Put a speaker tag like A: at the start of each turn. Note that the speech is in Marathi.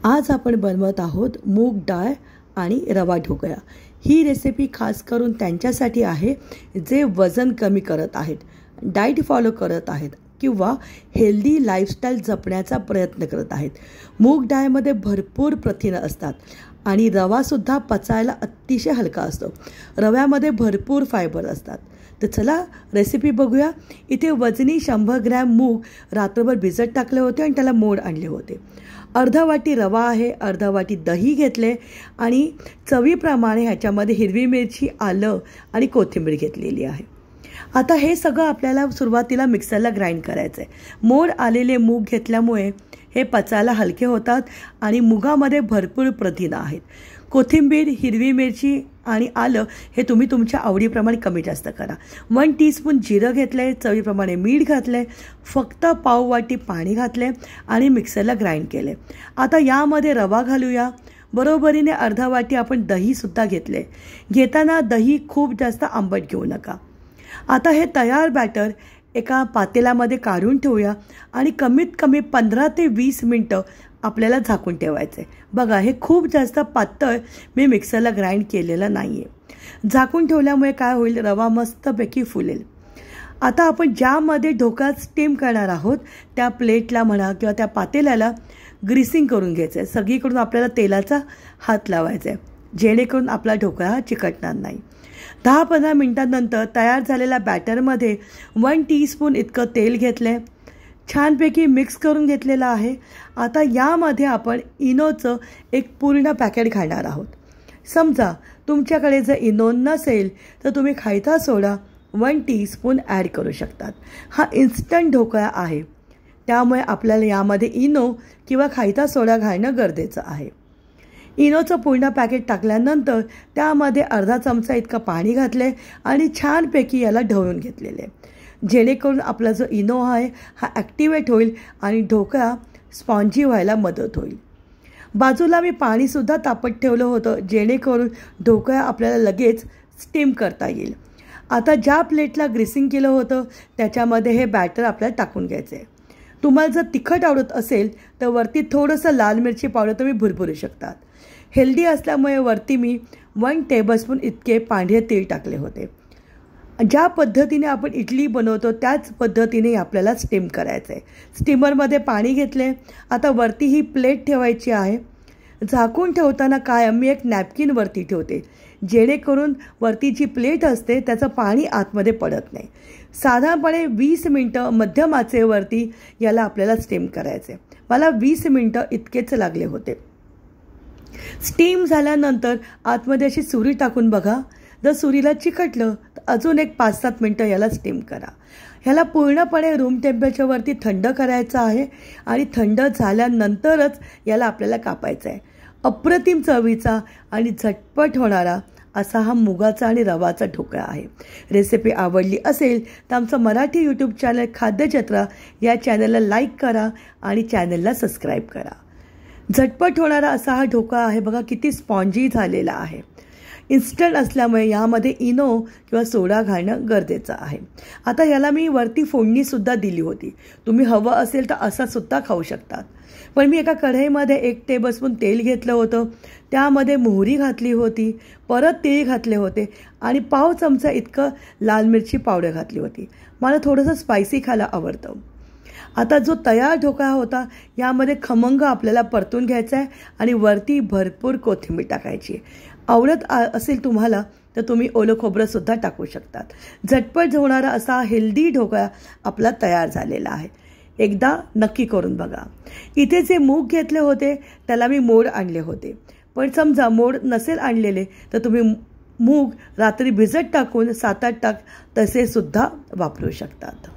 A: आज आपण बनवत आहोत मूग डाळ आणि रवा ढोकळा। ही रेसिपी खास करून त्यांच्यासाठी आहे जे वजन कमी करत आहेत, डाएट फॉलो करत आहेत किंवा हेल्दी लाईफस्टाईल जपण्याचा प्रयत्न करत आहेत। मूग डाळमध्ये भरपूर प्रथिने असतात आणि रवासुद्धा पचायला अतिशय हलका असतो। रव्यामध्ये भरपूर फायबर असतात। तर चला रेसिपी बघूया। इथे वजनी 100 ग्रॅम मूग रात्रभर भिजत टाकले होते आणि त्याला मोड आणले होते। अर्धा वाटी रवा आहे, अर्धा वाटी दही घेतले आणि चवीप्रमाणे ह्याच्यामध्ये हिरवी मिरची, आलं आणि कोथिंबीर घेतलेली आहे। आता हे सगळं आपल्याला सुरुवातीला मिक्सरला ग्राइंड करायचं आहे। मोड आलेले मूग घेतल्यामुळे हे पचायला हलके होतात आणि मुगामध्ये भरपूर प्रथिने आहेत। कोथिंबीर, हिरवी मिरची आणि आलं हे तुम्ही तुमच्या आवडीप्रमाणे कमी जास्त करा। 1 टीस्पून जिरं घेतले, चवीप्रमाणे मीठ घातले, फक्त पाव वाटी पाणी घातले आणि मिक्सरला ग्राइंड केले। आता यामध्ये रवा घालूया। बरोबरीने अर्धा वाटी आपण दहीसुद्धा घेतले। घेताना दही खूप जास्त आंबट घेऊ नका। आता हे तयार बॅटर एका पातेल्यामध्ये काढून ठेवूया आणि कमीत कमी 15 ते 20 मिनिटं आपल्याला झाकून ठेवायचे। बघा, हे खूप जास्त पातळ मी मिक्सरला ग्राइंड केलेलं नाही आहे। झाकून ठेवल्यामुळे काय होईल, रवा मस्तपैकी फुलेल। आता आपण ज्यामध्ये ढोकळा स्टीम करणार आहोत त्या प्लेटला म्हणा किंवा त्या पातेल्याला ग्रीसिंग करून घ्यायचं आहे। सगळीकडून आपल्याला तेलाचा हात लावायचा आहे जेणेकरून आपला ढोकळा चिकटणार नाही। 10-15 मिनिटांनंतर तयार झालेल्या बॅटरमध्ये 1 टीस्पून इतकं तेल घेतले, छानपैकी मिक्स करून घेतलेलं आहे। आता यामध्ये आपण इनोचं एक पूर्ण पॅकेट घालणार आहोत। समजा तुमच्याकडे जर इनो नसेल तर तुम्ही खायचा सोडा 1 टीस्पून ॲड करू शकतात। हा इन्स्टंट ढोकळा आहे त्यामुळे आपल्याला यामध्ये इनो किंवा खायचा सोडा घालणं गरजेचं आहे। इनोचं पूर्ण पॅकेट टाकल्यानंतर त्यामध्ये अर्धा चमचा इतकं पाणी घातले आणि छानपैकी याला ढवळून घेतलेले, जेणेकरून आपला जो इनो आहे हा ॲक्टिवेट होईल आणि ढोकळा स्पॉन्जी व्हायला मदत होईल। बाजूला मी पाणीसुद्धा तापत ठेवलं होतं जेणेकरून ढोकळा आपल्याला लगेच स्टीम करता येईल। आता ज्या प्लेटला ग्रीसिंग केलं होतं त्याच्यामध्ये हे बॅटर आपल्याला टाकून घ्यायचं आहे। तुम्हाला जर तिखट आवडत असेल तर वरती थोडंसं लाल मिरची पावडर तुम्ही भुरभुरू शकतात। हेल्दी असल्यामुळे वरती मी 1 टेबलस्पून इतके पांढरे तेल टाकले होते। ज्या पद्धतीने आपण इडली बनवतो त्याच पद्धतीने आपल्याला स्टीम करायचं आहे। स्टीमरमध्ये पाणी घेतले। आता वरती ही प्लेट ठेवायची आहे। झाकून ठेवताना कायम मी एक नॅपकिन वरती ठेवते जेणेकरून वरती जी प्लेट असते त्याचं पाणी आतमध्ये पडत नाही। साधारणपणे 20 मिनिटं मध्यम आचेवरती याला आपल्याला स्टीम करायचे। मला 20 मिनिटं इतकेच लागले होते। स्टीम झाल्यानंतर आतमध्ये अशी सुरी टाकून बघा, जर सुरीला चिकटलं तर अजून एक 5-7 मिनिटं याला स्टीम करा। ह्याला पूर्णपणे रूम टेम्परेचरवरती थंड करायचं आहे आणि थंड झाल्यानंतरच याला आपल्याला कापायचं आहे। अप्रतिम चवीचा आणि झटपट होणारा असा हा मुगाचा आणि रवाचा ढोकळा आहे। रेसिपी आवडली असेल तर आमचं मराठी यूट्यूब चॅनल खाद्यजत्रा या चॅनलला लाईक करा आणि चॅनलला सबस्क्राईब करा। झटपट होणारा असा हा ढोकळा आहे। बघा किती स्पॉन्जी झालेला आहे। इन्स्टंट असल्यामुळे यामध्ये इनो किंवा सोडा घालणं गरजेचं आहे। आता याला मी वरती फोडणीसुद्धा दिली होती। तुम्ही हवं असेल तर असासुद्धा खाऊ शकतात, पण मी एका कढईमध्ये 1 टेबलस्पून तेल घेतलं होतं, त्यामध्ये मोहरी घातली होती, परत तीळ घातले होते आणि पाव चमचा इतकं लाल मिरची पावडर घातली होती। मला थोडंसं स्पायसी खायला आवडतं। आता जो तयार ढोकळा होता यामध्ये खमंग आपल्याला परतून घ्यायचा आहे आणि वरती भरपूर कोथिंबीर टाकायची। आवडत असेल तुम्हाला तर तुम्ही ओलं खोबरंसुद्धा टाकू शकतात। झटपट होणारा असा हेल्दी ढोकळा आपला तयार झालेला आहे। एकदा नक्की करून बघा। इथे जे मूग घेतले होते त्याला मी मोड आणले होते, पण समजा मोड नसेल आणलेले तर तुम्ही मूग रात्री भिजत टाकून 7-8 तास तसे सुद्धा वापरू शकतात।